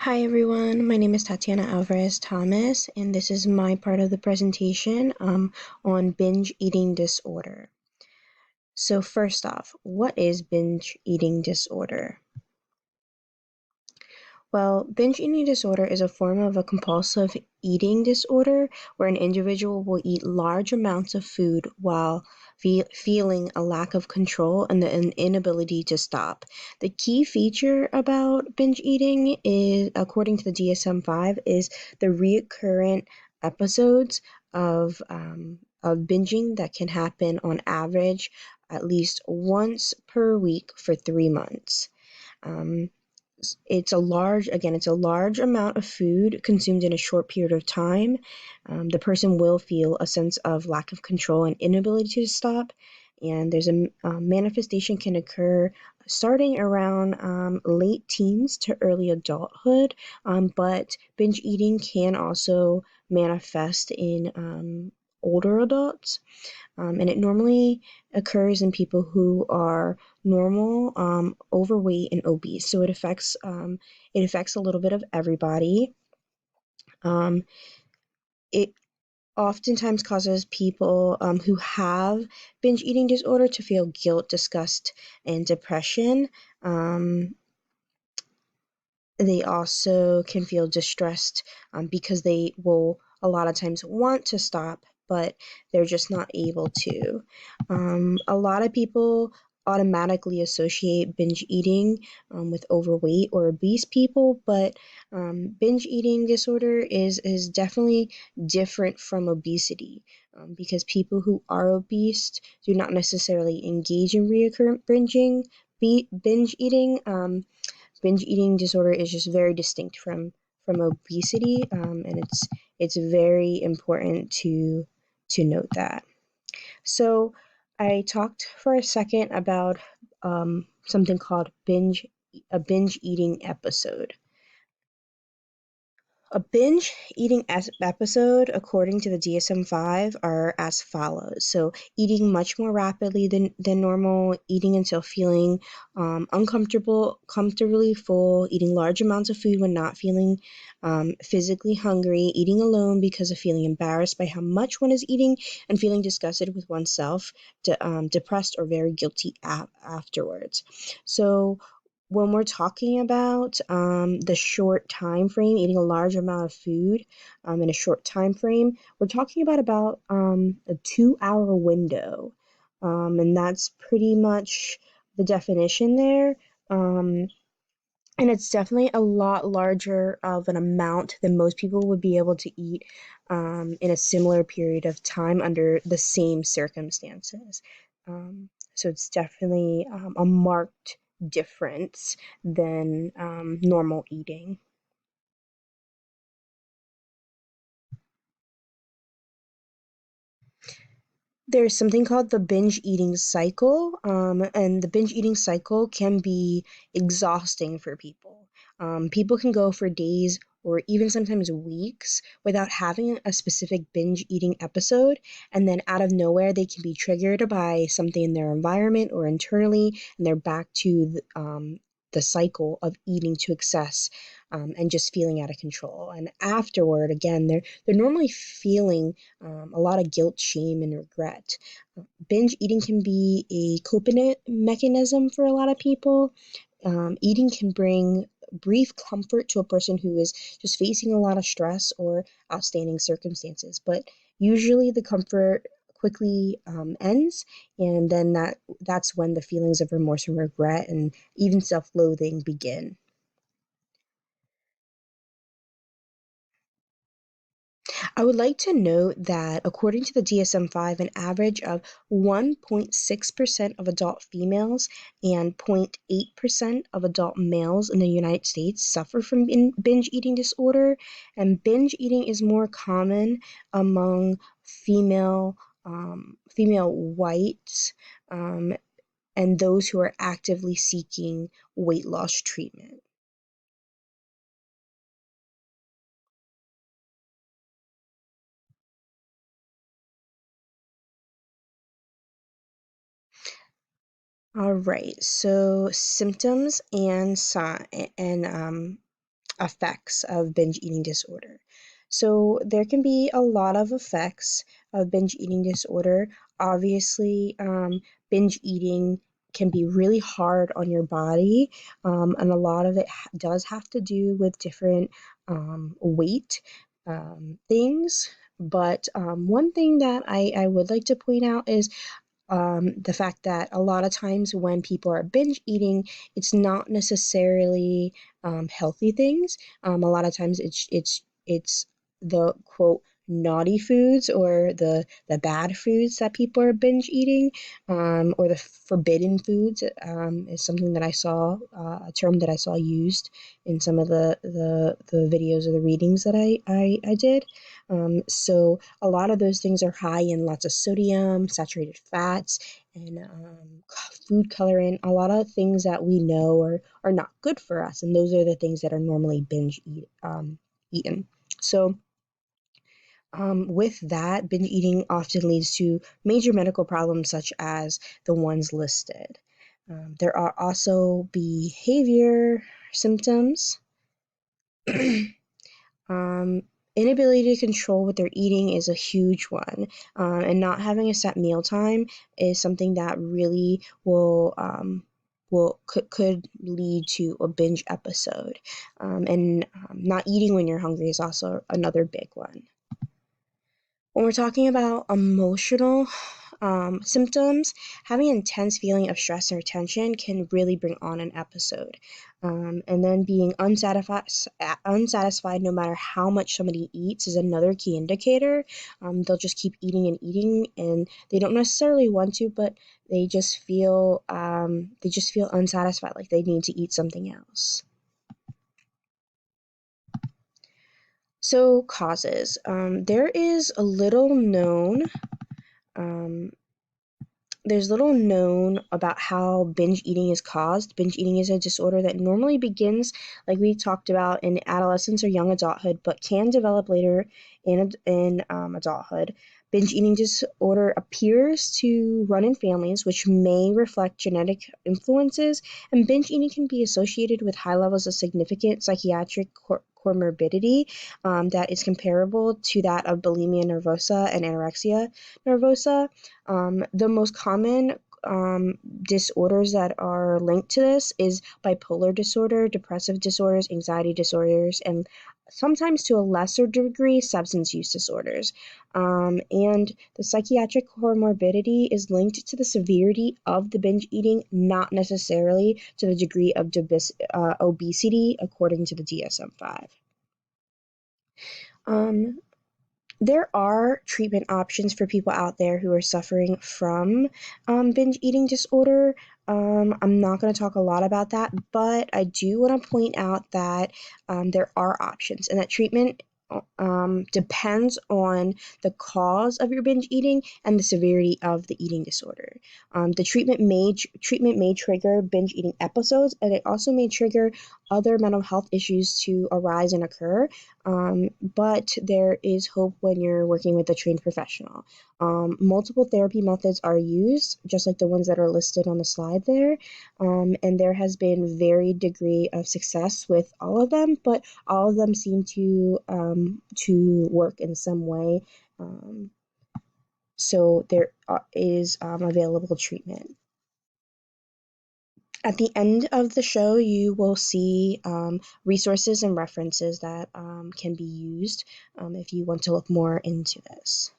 Hi everyone, my name is Tatiana Alvarez Thomas, and this is my part of the presentation on binge eating disorder. So, first off, what is binge eating disorder? Well, binge eating disorder is a form of a compulsive eating disorder where an individual will eat large amounts of food while feeling a lack of control and an inability to stop. The key feature about binge eating is, according to the DSM-5, is the recurrent episodes of binging that can happen on average at least once per week for 3 months. Um, it's a large amount of food consumed in a short period of time. The person will feel a sense of lack of control and inability to stop. And there's a manifestation can occur starting around late teens to early adulthood. But binge eating can also manifest in older adults. And it normally occurs in people who are normal, overweight, and obese. So it affects a little bit of everybody. Um, it oftentimes causes people who have binge eating disorder to feel guilt, disgust, and depression. They also can feel distressed because they will a lot of times want to stop, but they're just not able to. A lot of people automatically associate binge eating with overweight or obese people, but binge eating disorder is definitely different from obesity because people who are obese do not necessarily engage in recurrent binge eating. Binge eating disorder is just very distinct from obesity, and it's very important to note that. So I talked for a second about something called binge eating episode. A binge eating episode, according to the DSM-5, are as follows. So, eating much more rapidly than normal, eating until feeling comfortably full, eating large amounts of food when not feeling physically hungry, eating alone because of feeling embarrassed by how much one is eating, and feeling disgusted with oneself, depressed, or very guilty afterwards. So, when we're talking about the short time frame, eating a large amount of food in a short time frame, we're talking about a 2 hour window, and that's pretty much the definition there. Um, and it's definitely a lot larger of an amount than most people would be able to eat in a similar period of time under the same circumstances. So it's definitely a marked difference than normal eating. There's something called the binge eating cycle, and the binge eating cycle can be exhausting for people. People can go for days or even sometimes weeks without having a specific binge eating episode, and then out of nowhere, they can be triggered by something in their environment or internally, and they're back to the cycle of eating to excess and just feeling out of control. And afterward, again, they're normally feeling a lot of guilt, shame, and regret. Binge eating can be a coping mechanism for a lot of people. Eating can bring brief comfort to a person who is just facing a lot of stress or outstanding circumstances, but usually the comfort quickly ends, and then that's when the feelings of remorse and regret and even self-loathing begin. I would like to note that according to the DSM-5, an average of 1.6% of adult females and 0.8% of adult males in the United States suffer from binge eating disorder, and binge eating is more common among female whites and those who are actively seeking weight loss treatment. All right, so symptoms and effects of binge eating disorder. So there can be a lot of effects of binge eating disorder. Obviously, binge eating can be really hard on your body, and a lot of it does have to do with different weight things. But one thing that I would like to point out is the fact that a lot of times when people are binge eating, it's not necessarily healthy things. A lot of times it's the quote naughty foods or the bad foods that people are binge eating, or the forbidden foods is something that I saw, a term that I saw used in some of the videos or the readings that I did. So a lot of those things are high in lots of sodium, saturated fats, and food coloring, a lot of things that we know are not good for us. And those are the things that are normally eaten. So with that, binge eating often leads to major medical problems such as the ones listed. There are also behavior symptoms. Um, Inability to control what they're eating is a huge one, and not having a set meal time is something that really could lead to a binge episode, and not eating when you're hungry is also another big one. When we're talking about emotional symptoms, having an intense feeling of stress or tension can really bring on an episode. And then being unsatisfied no matter how much somebody eats is another key indicator. They'll just keep eating and eating, and they don't necessarily want to, but they just feel unsatisfied, like they need to eat something else. So causes. There is a little known um, There's little known about how binge eating is caused. Binge eating is a disorder that normally begins, like we talked about, in adolescence or young adulthood, but can develop later in adulthood. Binge eating disorder appears to run in families, which may reflect genetic influences, and binge eating can be associated with high levels of significant psychiatric comorbidity that is comparable to that of bulimia nervosa and anorexia nervosa. The most common disorders that are linked to this is bipolar disorder, depressive disorders, anxiety disorders, and sometimes to a lesser degree, substance use disorders. And the psychiatric comorbidity is linked to the severity of the binge eating, not necessarily to the degree of obesity, according to the DSM-5. Um, there are treatment options for people out there who are suffering from binge eating disorder. I'm not going to talk a lot about that, but I do want to point out that there are options, and that treatment depends on the cause of your binge eating and the severity of the eating disorder. The treatment may trigger binge eating episodes, and it also may trigger other mental health issues to arise and occur. But there is hope when you're working with a trained professional. Multiple therapy methods are used, just like the ones that are listed on the slide there, and there has been varied degree of success with all of them, but all of them seem to work in some way. So there is available treatment. At the end of the show, you will see resources and references that can be used if you want to look more into this.